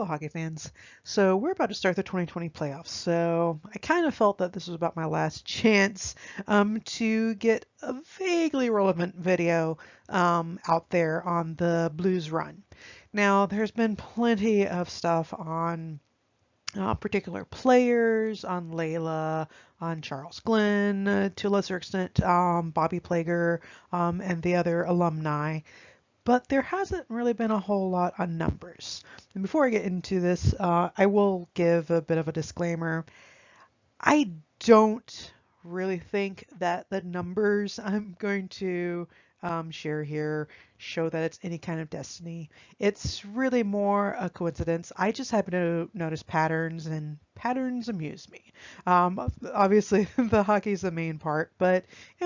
Hello, hockey fans. So we're about to start the 2020 playoffs. So I kind of felt that this was about my last chance to get a vaguely relevant video out there on the Blues run. Now, there's been plenty of stuff on particular players, on Layla, on Charles Glenn, to a lesser extent, Bobby Plager, and the other alumni, but there hasn't really been a whole lot on numbers. And before I get into this, I will give a bit of a disclaimer. I don't really think that the numbers I'm going to share here show that it's any kind of destiny. It's really more a coincidence. I just happen to notice patterns, and patterns amuse me. Obviously, the hockey's the main part, but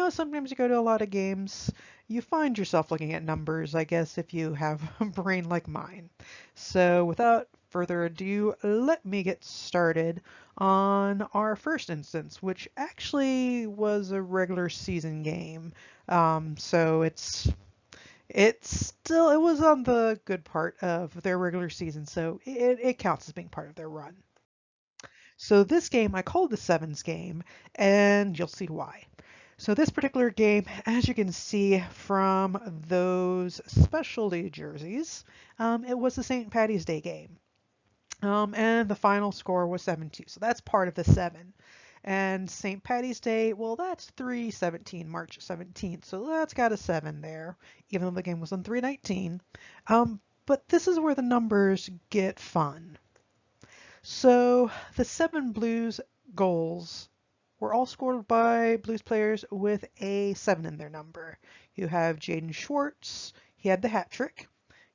sometimes you go to a lot of games, you find yourself looking at numbers, I guess, if you have a brain like mine. So, without further ado, let me get started on our first instance, which actually was a regular season game. So it was on the good part of their regular season, so it counts as being part of their run. So this game I called the Sevens game, and you'll see why. So this particular game, as you can see from those specialty jerseys, it was the St. Patty's Day game. And the final score was 7-2. So that's part of the 7. And St. Patty's Day, well, that's 3/17, March 17th. So that's got a 7 there, even though the game was on 3/19. But this is where the numbers get fun. So the 7 Blues goals were all scored by Blues players with a 7 in their number. You have Jaden Schwartz, he had the hat trick.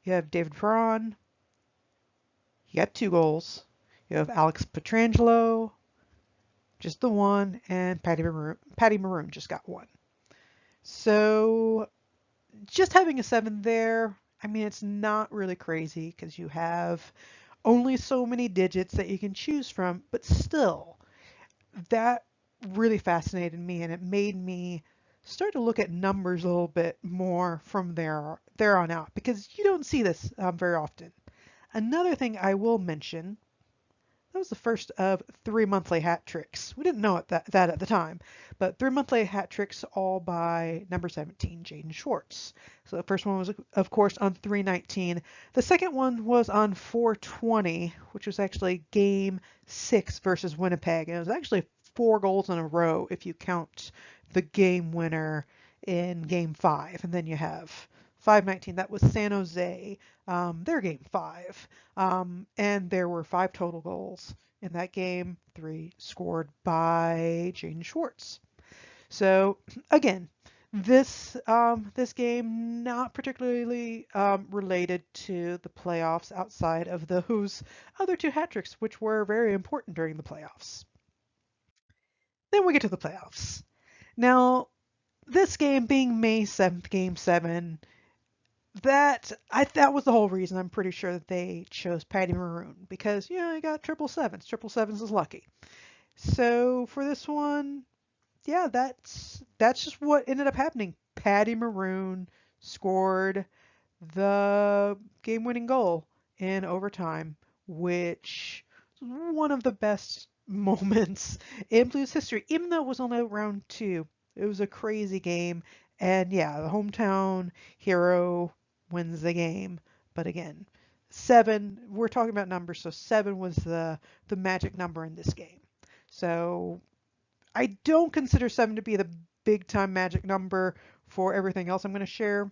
You have David Perron, he got 2 goals. You have Alex Petrangelo, just the 1, and Patty Maroon just got 1. So just having a 7 there, I mean, it's not really crazy because you have only so many digits that you can choose from, but still, that really fascinated me, and it made me start to look at numbers a little bit more from there on out, because you don't see this very often. Another thing I will mention, that was the first of 3 monthly hat tricks. We didn't know that at the time, but 3 monthly hat tricks all by number 17, Jaden Schwartz. So the first one was, of course, on 3/19. The second one was on 4/20, which was actually Game 6 versus Winnipeg. And it was actually 4 goals in a row if you count the game winner in Game 5. And then you have 5/19, that was San Jose, their game 5. And there were 5 total goals in that game, 3 scored by Jaden Schwartz. So again, this game not particularly related to the playoffs outside of those other 2 hat tricks, which were very important during the playoffs. Then we get to the playoffs. Now, this game being May 7th, Game 7, that was the whole reason. I'm pretty sure that they chose Patty Maroon because you got triple sevens. Triple sevens is lucky. So for this one, yeah, that's just what ended up happening. Patty Maroon scored the game-winning goal in overtime, which was one of the best moments in Blues history. Even though it was only round 2, it was a crazy game, and yeah, the hometown hero wins the game. But again, 7, we're talking about numbers, so 7 was the magic number in this game. So I don't consider 7 to be the big time magic number for everything else I'm going to share.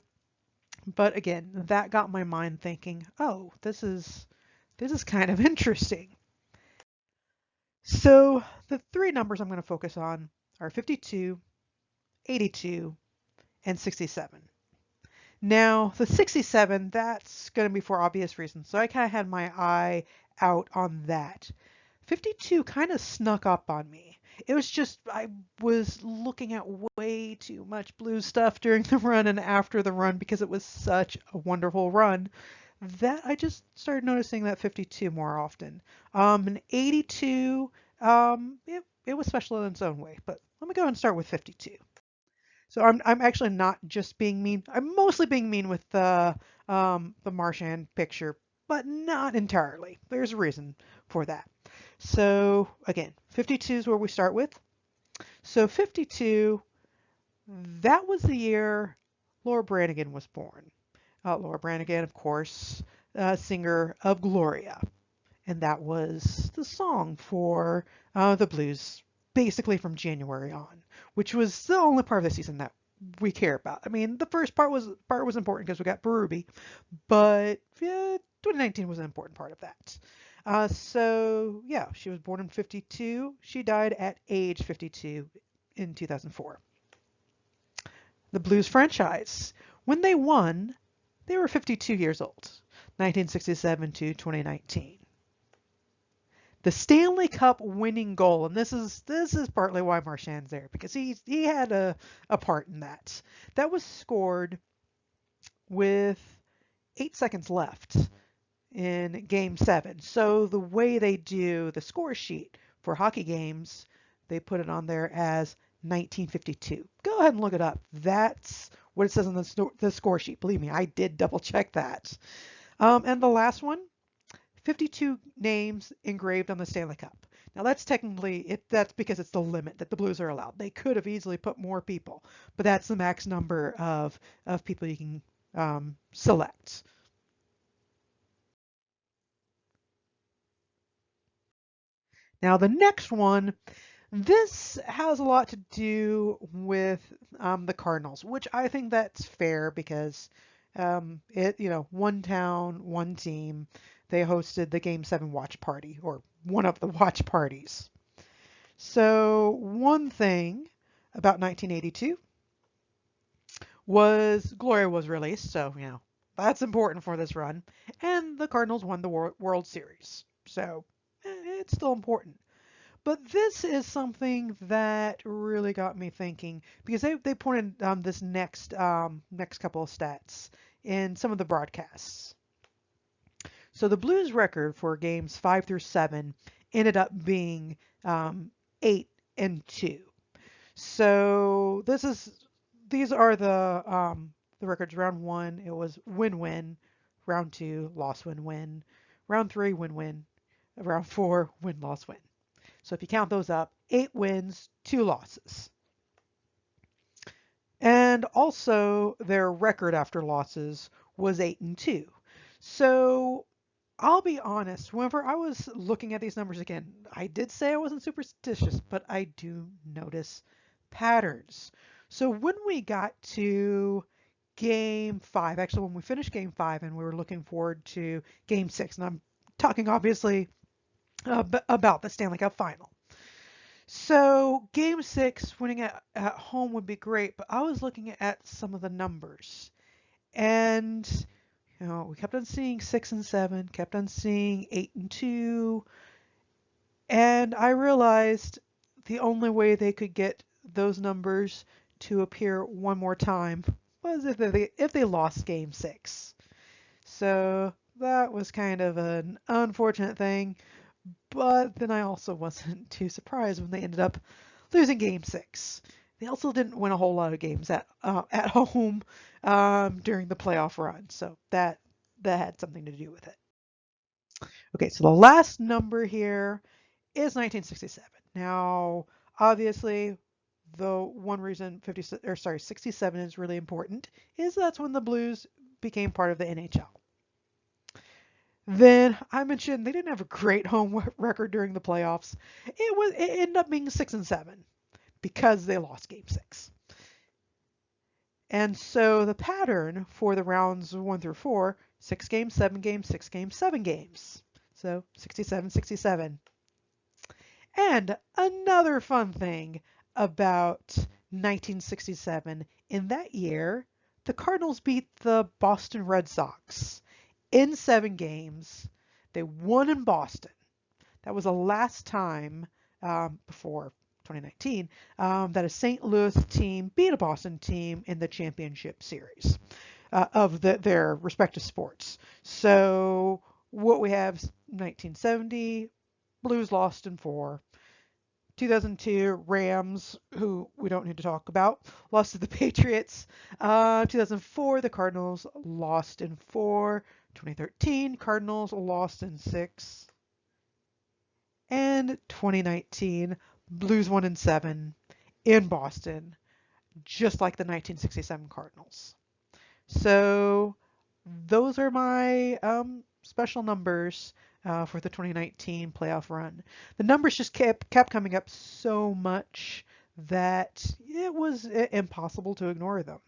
But again, that got my mind thinking, oh, this is kind of interesting. So the 3 numbers I'm going to focus on are 52, 82, and 67. Now, the 67, that's going to be for obvious reasons. So I kind of had my eye out on that. 52 kind of snuck up on me. It was just, I was looking at way too much Blues stuff during the run and after the run because it was such a wonderful run that I just started noticing that 52 more often. And 82, it was special in its own way, but let me go and start with 52. So I'm actually not just being mean. I'm mostly being mean with the Marchand picture but not entirely. There's a reason for that. So again, 52 is where we start with. So 52, that was the year Laura Branigan was born. Laura Branigan, of course, singer of Gloria. And that was the song for the Blues, basically from January on, which was the only part of the season that we care about. I mean, the first part was important because we got Berube, but 2019 was an important part of that. So yeah, she was born in 52. She died at age 52 in 2004. The Blues franchise, when they won, they were 52 years old, 1967 to 2019. The Stanley Cup winning goal, and this is partly why Marchand's there, because he had a part in that. That was scored with 8 seconds left in Game 7. So the way they do the score sheet for hockey games, they put it on there as 1952. Go ahead and look it up. That's what it says on the score sheet. Believe me, I did double check that. And the last one, 52 names engraved on the Stanley Cup. Now that's technically that's because it's the limit that the Blues are allowed. They could have easily put more people, but that's the max number of people you can select. Now the next one, this has a lot to do with the Cardinals, which I think that's fair because one town, one team. They hosted the Game 7 watch party, or one of the watch parties. So one thing about 1982 was Gloria was released, so that's important for this run, and the Cardinals won the World Series, so it's still important. But this is something that really got me thinking because they pointed this next couple of stats in some of the broadcasts. So the Blues record for games 5 through 7 ended up being 8-2. So these are the records. Round 1, it was win-win. Round 2, loss win-win. Round 3, win-win. Round 4, win-loss-win. So if you count those up, 8 wins, 2 losses. And also their record after losses was 8-2. So I'll be honest, whenever I was looking at these numbers again, I did say I wasn't superstitious, but I do notice patterns. So when we got to Game 5, actually when we finished Game 5 and we were looking forward to Game 6, and I'm talking obviously about the Stanley Cup final. So Game 6, winning at home would be great, but I was looking at some of the numbers. And we kept on seeing 6-7, kept on seeing 8-2, and I realized the only way they could get those numbers to appear one more time was if they lost Game 6. So that was kind of an unfortunate thing, but then I also wasn't too surprised when they ended up losing Game 6. They also didn't win a whole lot of games at home during the playoff run, so that had something to do with it. Okay, so the last number here is 1967. Now, obviously, the one reason 67 is really important is that's when the Blues became part of the NHL. Then I mentioned they didn't have a great home record during the playoffs. It ended up being 6-7 because they lost Game 6. And so the pattern for the rounds 1 through 4, 6 games, 7 games, 6 games, 7 games. So 67, 67. And another fun thing about 1967, in that year, the Cardinals beat the Boston Red Sox in 7 games. They won in Boston. That was the last time before 2019 that a St. Louis team beat a Boston team in the championship series of their respective sports. So what we have is 1970, Blues lost in 4. 2002, Rams, who we don't need to talk about, lost to the Patriots. 2004, the Cardinals lost in 4. 2013, Cardinals lost in 6. And 2019, Blues won in 7 in Boston, just like the 1967 Cardinals. So those are my special numbers for the 2019 playoff run. The numbers just kept coming up so much that it was impossible to ignore them.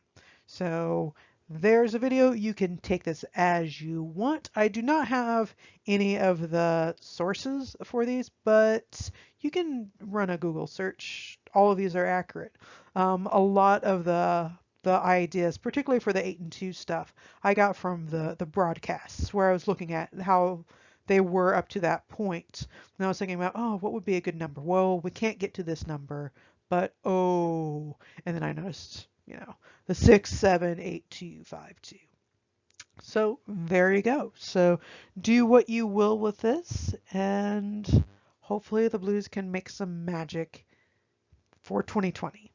So there's a video. You can take this as you want. I do not have any of the sources for these, but you can run a Google search. All of these are accurate. A lot of the ideas, particularly for the 8 and 2 stuff, I got from the broadcasts where I was looking at how they were up to that point. And I was thinking about, oh, what would be a good number? Well, we can't get to this number, but oh, and then I noticed, the 6, 7, 8, 2, 5, 2. So there you go. So do what you will with this, and hopefully the Blues can make some magic for 2020.